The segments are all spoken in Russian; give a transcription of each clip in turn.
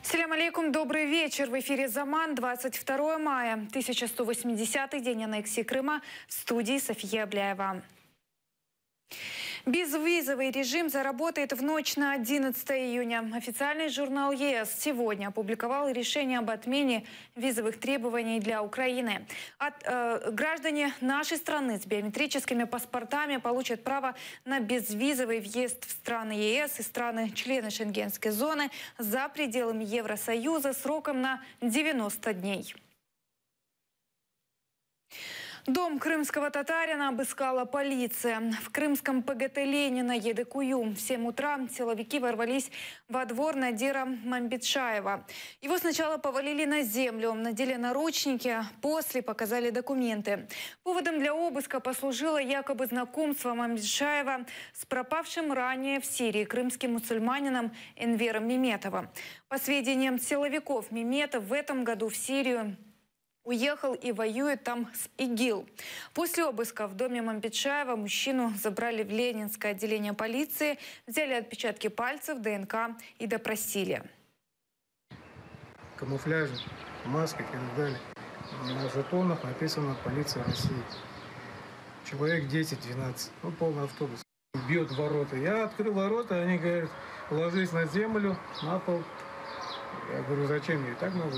Салям алейкум, добрый вечер. В эфире «Заман», 22 мая, 1180-й день аннексии Крыма. В студии София Абляева. Безвизовый режим заработает в ночь на 11 июня. Официальный журнал ЕС сегодня опубликовал решение об отмене визовых требований для Украины. Граждане нашей страны с биометрическими паспортами получат право на безвизовый въезд в страны ЕС и страны-члены Шенгенской зоны за пределами Евросоюза сроком на 90 дней. Дом крымского татарина обыскала полиция. В крымском ПГТ Ленина ЕДКУЮ в 7 утра силовики ворвались во двор Надира Мамбетшаева. Его сначала повалили на землю, надели наручники, после показали документы. Поводом для обыска послужило якобы знакомство Мамбетшаева с пропавшим ранее в Сирии крымским мусульманином Энвером Меметовым. По сведениям силовиков, Меметов в этом году в Сирию уехал и воюет там с ИГИЛ. После обыска в доме Мамбетшаева мужчину забрали в Ленинское отделение полиции, взяли отпечатки пальцев, ДНК и допросили. Камуфляжи, маски и так далее. На жетонах написано «Полиция России». Человек 10-12, ну полный автобус. Бьет ворота. Я открыл ворота, они говорят: ложись на землю, на пол. Я говорю: зачем? Я и так могу.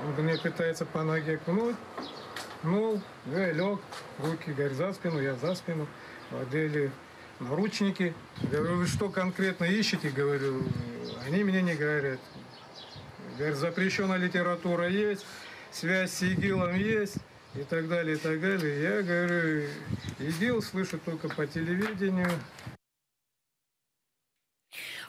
Он мне пытается по ноге кнуть. Ну, я лег, руки, говорит, за спину, я за спину. Одели наручники. Говорю: вы что конкретно ищете? Говорю, они мне не говорят. Говорят, запрещенная литература есть, связь с ИГИЛом есть и так далее, и так далее. Я говорю, ИГИЛ слышу только по телевидению.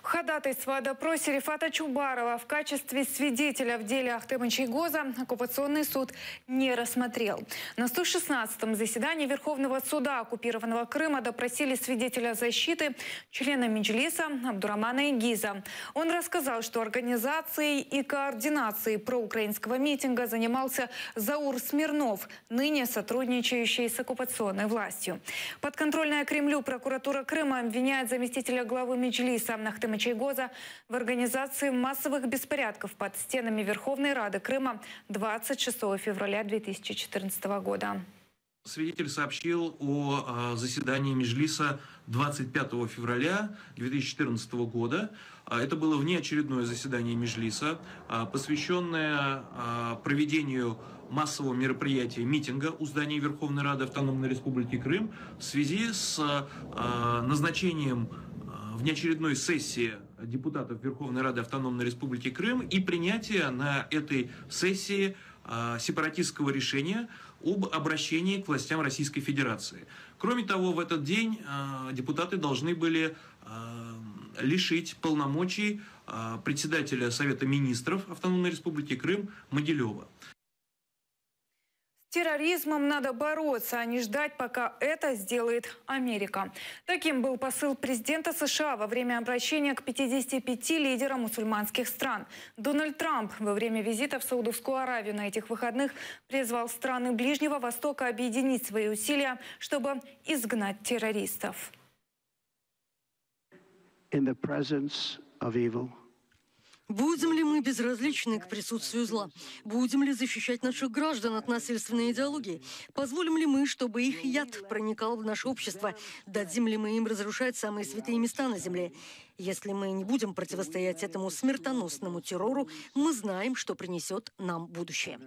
Ходатайство о допросе Рифата Чубарова в качестве свидетеля в деле Ахтема Чайгоза оккупационный суд не рассмотрел. На 116-м заседании Верховного суда оккупированного Крыма допросили свидетеля защиты, члена Меджлиса Абдурамана Игиза. Он рассказал, что организацией и координацией проукраинского митинга занимался Заур Смирнов, ныне сотрудничающий с оккупационной властью. Подконтрольная Кремлю прокуратура Крыма обвиняет заместителя главы Меджлиса Ахтема Чайгоза в организации массовых беспорядков под стенами Верховной Рады Крыма 26 февраля 2014 года. Свидетель сообщил о заседании Меджлиса 25 февраля 2014 года. Это было внеочередное заседание Меджлиса, посвященное проведению массового мероприятия митинга у здания Верховной Рады Автономной Республики Крым в связи с назначением внеочередной сессии депутатов Верховной Рады Автономной Республики Крым и принятие на этой сессии сепаратистского решения об обращении к властям Российской Федерации. Кроме того, в этот день депутаты должны были лишить полномочий председателя Совета министров Автономной Республики Крым Могилева. С терроризмом надо бороться, а не ждать, пока это сделает Америка. Таким был посыл президента США во время обращения к 55 лидерам мусульманских стран. Дональд Трамп во время визита в Саудовскую Аравию на этих выходных призвал страны Ближнего Востока объединить свои усилия, чтобы изгнать террористов. Будем ли мы безразличны к присутствию зла? Будем ли защищать наших граждан от насильственной идеологии? Позволим ли мы, чтобы их яд проникал в наше общество? Дадим ли мы им разрушать самые святые места на земле? Если мы не будем противостоять этому смертоносному террору, мы знаем, что принесет нам будущее.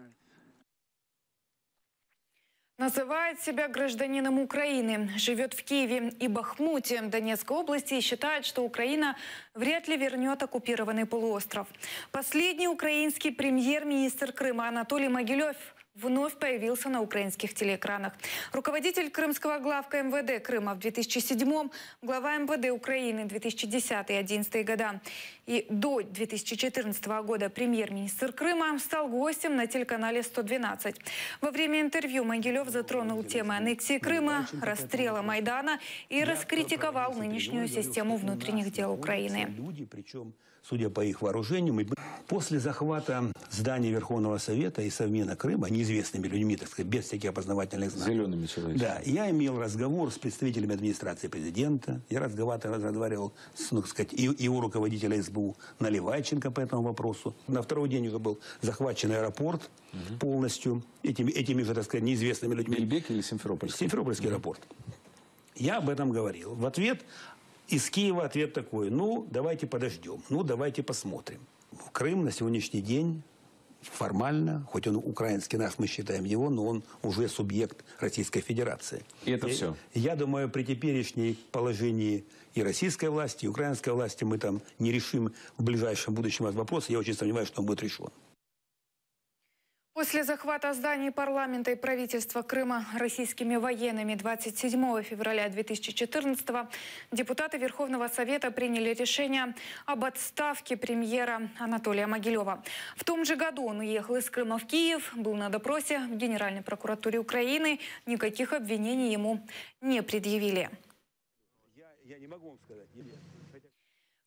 Называет себя гражданином Украины, живет в Киеве и Бахмуте Донецкой области и считает, что Украина вряд ли вернет оккупированный полуостров. Последний украинский премьер-министр Крыма Анатолий Могилев вновь появился на украинских телеэкранах. Руководитель крымского главка МВД Крыма в 2007-м, глава МВД Украины 2010-2011 года и до 2014 года премьер-министр Крыма стал гостем на телеканале 112. Во время интервью Могилев затронул темы аннексии Крыма, расстрела Майдана и раскритиковал нынешнюю систему внутренних дел Украины. Судя по их вооружениям, после захвата здания Верховного Совета и Совмина Крыма, они неизвестными людьми, так сказать, без всяких опознавательных знаков. Зелеными человечками. Да, я имел разговор с представителями администрации президента, я разговаривал с, ну, так сказать, и у руководителя СБУ Наливайченко по этому вопросу. На второй день уже был захвачен аэропорт полностью этими же, так сказать, неизвестными людьми. Бельбек или Симферопольский? Симферопольский аэропорт. Я об этом говорил. В ответ из Киева ответ такой: ну, давайте подождем, ну, давайте посмотрим. Крым на сегодняшний день формально, хоть он украинский наш, мы считаем его, но он уже субъект Российской Федерации. И это все? Я думаю, при теперешней положении и российской власти, и украинской власти мы там не решим в ближайшем будущем этот вопрос. Я очень сомневаюсь, что он будет решен. После захвата зданий парламента и правительства Крыма российскими военными 27 февраля 2014-го депутаты Верховного Совета приняли решение об отставке премьера Анатолия Могилева. В том же году он уехал из Крыма в Киев, был на допросе в Генеральной прокуратуре Украины. Никаких обвинений ему не предъявили. Я не могу вам сказать.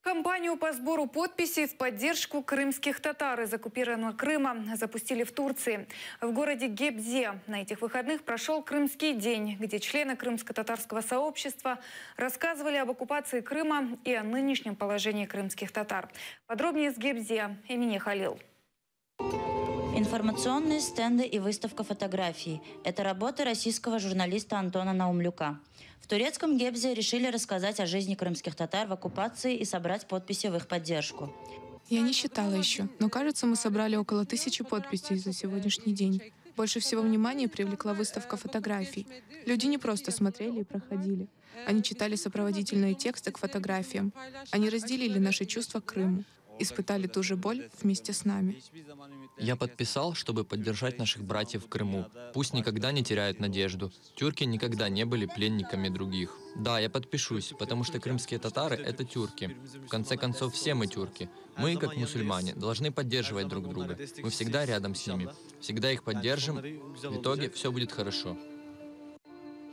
Кампанию по сбору подписей в поддержку крымских татар из оккупированного Крыма запустили в Турции. В городе Гебзе на этих выходных прошел Крымский день, где члены крымско-татарского сообщества рассказывали об оккупации Крыма и о нынешнем положении крымских татар. Подробнее из Гебзе Эмине Халил. Информационные стенды и выставка фотографий – это работа российского журналиста Антона Наумлюка. В турецком Гебзе решили рассказать о жизни крымских татар в оккупации и собрать подписи в их поддержку. Я не считала еще, но кажется, мы собрали около 1000 подписей за сегодняшний день. Больше всего внимания привлекла выставка фотографий. Люди не просто смотрели и проходили. Они читали сопроводительные тексты к фотографиям. Они разделили наши чувства к Крыму. Испытали ту же боль вместе с нами. Я подписал, чтобы поддержать наших братьев в Крыму. Пусть никогда не теряют надежду. Тюрки никогда не были пленниками других. Да, я подпишусь, потому что крымские татары — это тюрки. В конце концов, все мы тюрки. Мы, как мусульмане, должны поддерживать друг друга. Мы всегда рядом с ними. Всегда их поддержим. В итоге все будет хорошо.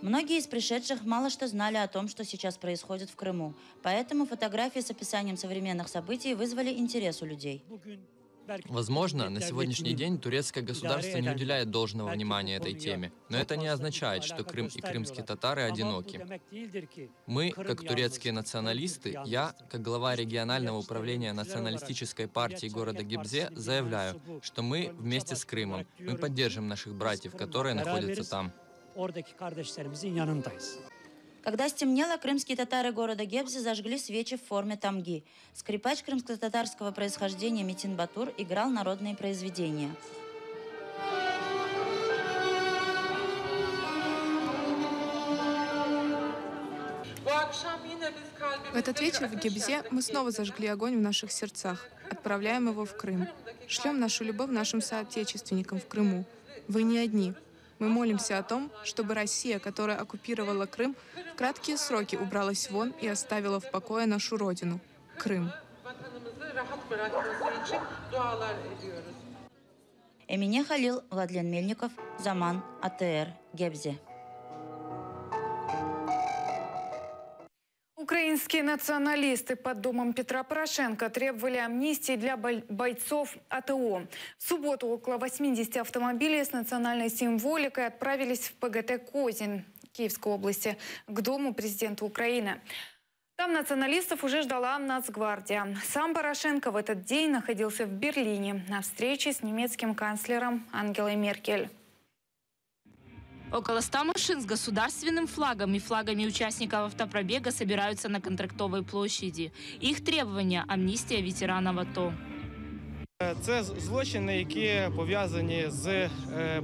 Многие из пришедших мало что знали о том, что сейчас происходит в Крыму. Поэтому фотографии с описанием современных событий вызвали интерес у людей. Возможно, на сегодняшний день турецкое государство не уделяет должного внимания этой теме. Но это не означает, что Крым и крымские татары одиноки. Мы, как турецкие националисты, я, как глава регионального управления националистической партии города Гебзе, заявляю, что мы вместе с Крымом. Мы поддержим наших братьев, которые находятся там. Когда стемнело, крымские татары города Гебзе зажгли свечи в форме тамги. Скрипач крымско-татарского происхождения Метин Батур играл народные произведения. В этот вечер в Гебзе мы снова зажгли огонь в наших сердцах, отправляем его в Крым. Шлем нашу любовь нашим соотечественникам в Крыму. Вы не одни. Мы молимся о том, чтобы Россия, которая оккупировала Крым, в краткие сроки убралась вон и оставила в покое нашу родину – Крым. Эмине Халил, Владлен Мельников, Заман, АТР, Гебзе. Украинские националисты под домом Петра Порошенко требовали амнистии для бойцов АТО. В субботу около 80 автомобилей с национальной символикой отправились в ПГТ «Козин» Киевской области к дому президента Украины. Там националистов уже ждала Нацгвардия. Сам Порошенко в этот день находился в Берлине на встрече с немецким канцлером Ангелой Меркель. Около 100 машин с государственным флагом и флагами участников автопробега собираются на Контрактовой площади. Их требования – амністія ветеранів АТО. Це злочини, які пов'язані з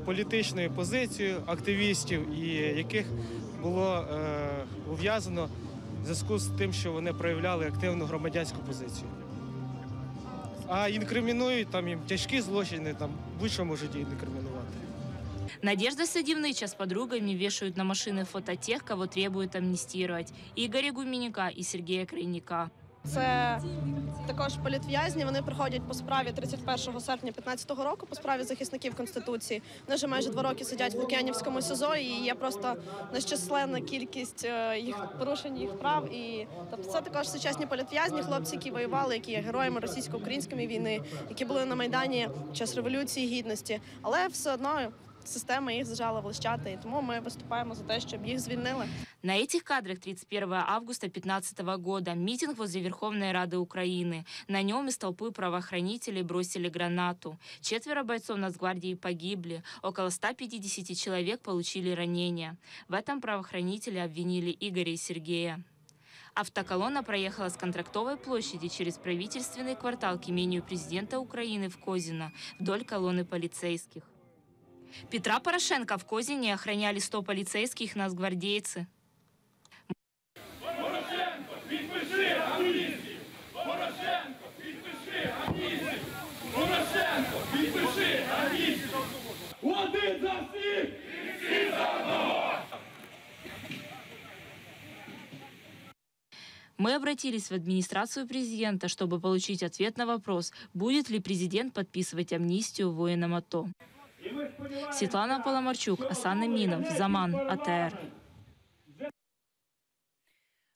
політичною позицією активістів і яких було ув'язано в зв'язку з тим, що вони проявляли активну громадянську позицію. А інкримінують там їм тяжкі злочини, там будь-що можуть інкримінувати. Надежда Садівнича с подругами вешают на машины фото тех, кого требуют амнистировать. Игоря Гуменюка и Сергея Крайняка. Це також політв'язні. Вони проходять по справі 31 серпня 2015 року, по справі захисників Конституції. Вони вже майже 2 роки сидять в Лук'янівському СІЗО, і є просто нещасленна кількість їх порушень їх прав. І тобто це також сучасні політв'язні, хлопці, які воювали, які є героями російсько-української війни, які були на Майдані під час Революції Гідності. Але все одно система їх зажала в лищата. І тому ми виступаємо за те, щоб їх звільнили. На этих кадрах 31 августа 2015 года митинг возле Верховной Рады Украины. На нем из толпы правоохранителей бросили гранату. 4 бойцов Нацгвардии погибли, около 150 человек получили ранения. В этом правоохранители обвинили Игоря и Сергея. Автоколонна проехала с Контрактовой площади через правительственный квартал к имению президента Украины в Козино вдоль колонны полицейских. Петра Порошенко в Козине охраняли 100 полицейских нацгвардейцы. Порошенко, підпиши амністію! Порошенко, підпиши амністію! Порошенко, підпиши амністію! Один за всіх і всі за одного! Мы обратились в администрацию президента, чтобы получить ответ на вопрос, будет ли президент подписывать амнистию воинам АТО. Светлана Поломарчук, Асан Аминов, Заман, АТР.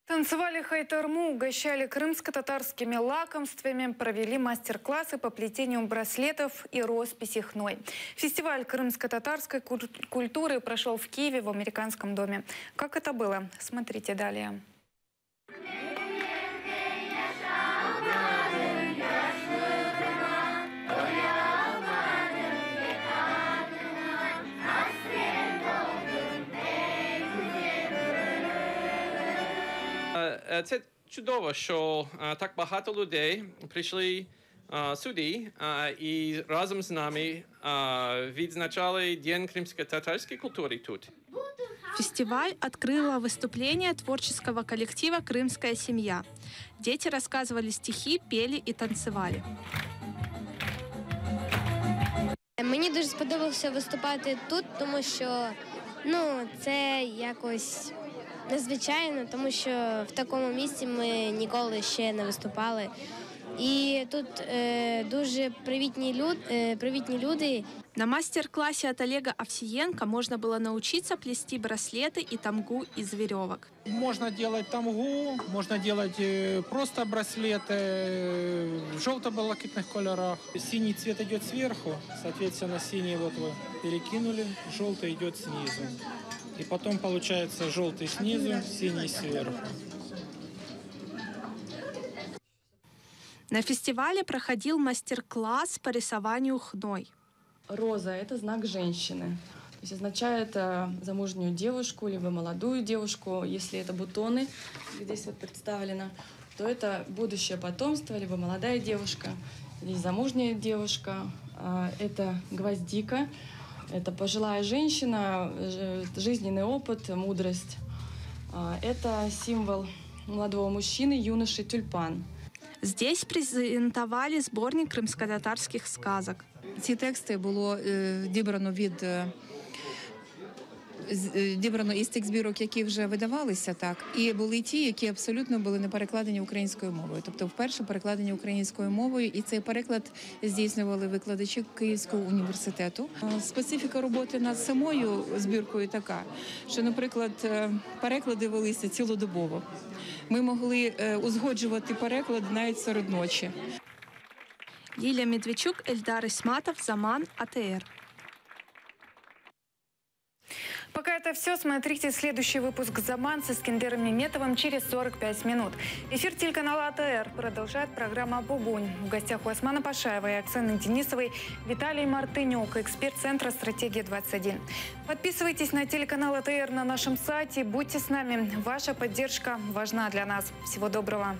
Танцевали хайтарму, угощали крымско-татарскими лакомствами, провели мастер-классы по плетению браслетов и росписи хной. Фестиваль крымско-татарской культуры прошел в Киеве в Американском доме. Как это было? Смотрите далее. Це чудово, що так багато людей прийшли сюди і разом з нами відзначали День кримсько-татарської культури тут. Фестиваль открыло выступление творческого коллектива «Крымская семья». Дети рассказывали стихи, пели и танцевали. Мені дуже сподобалося виступати тут, тому що це якось незвичайно, тому що в такому місці ми ніколи ще не виступали. І тут дуже привітні люди. На мастер-классе от Олега Овсиенко можно было научиться плести браслеты и тамгу из веревок. Можно делать тамгу, можно делать просто браслеты в желто-балакитных колерах. Синий цвет идет сверху, соответственно, синий вот вы перекинули, желтый идет снизу. И потом получается желтый снизу, синий сверху. На фестивале проходил мастер-класс по рисованию хной. Роза – это знак женщины. То есть означает замужнюю девушку, либо молодую девушку. Если это бутоны, здесь вот представлено, то это будущее потомство, либо молодая девушка, или замужняя девушка. Это гвоздика, это пожилая женщина, жизненный опыт, мудрость. Это символ молодого мужчины, юноши тюльпан. Здесь презентовали сборник кримськотатарських сказок. Ці тексти було дібрано із тих збірок, які вже видавалися, так, і були ті, які абсолютно були не перекладені українською мовою. Тобто вперше перекладені українською мовою, і цей переклад здійснювали викладачі Київського університету. Специфіка роботи над самою збіркою така, що, наприклад, переклади велися цілодобово. Ми могли узгоджувати переклад навіть серед ночі. Лилия Медведчук, Эльдар Исматов, Заман, АТР. Пока это все, смотрите следующий выпуск «Заман» с Искендером Меметовым через 45 минут. Эфир телеканала АТР продолжает программа «Бугунь». В гостях у Османа Пашаева и Оксаны Денисовой Виталий Мартынюк, эксперт Центра «Стратегия-21». Подписывайтесь на телеканал АТР на нашем сайте. Будьте с нами. Ваша поддержка важна для нас. Всего доброго.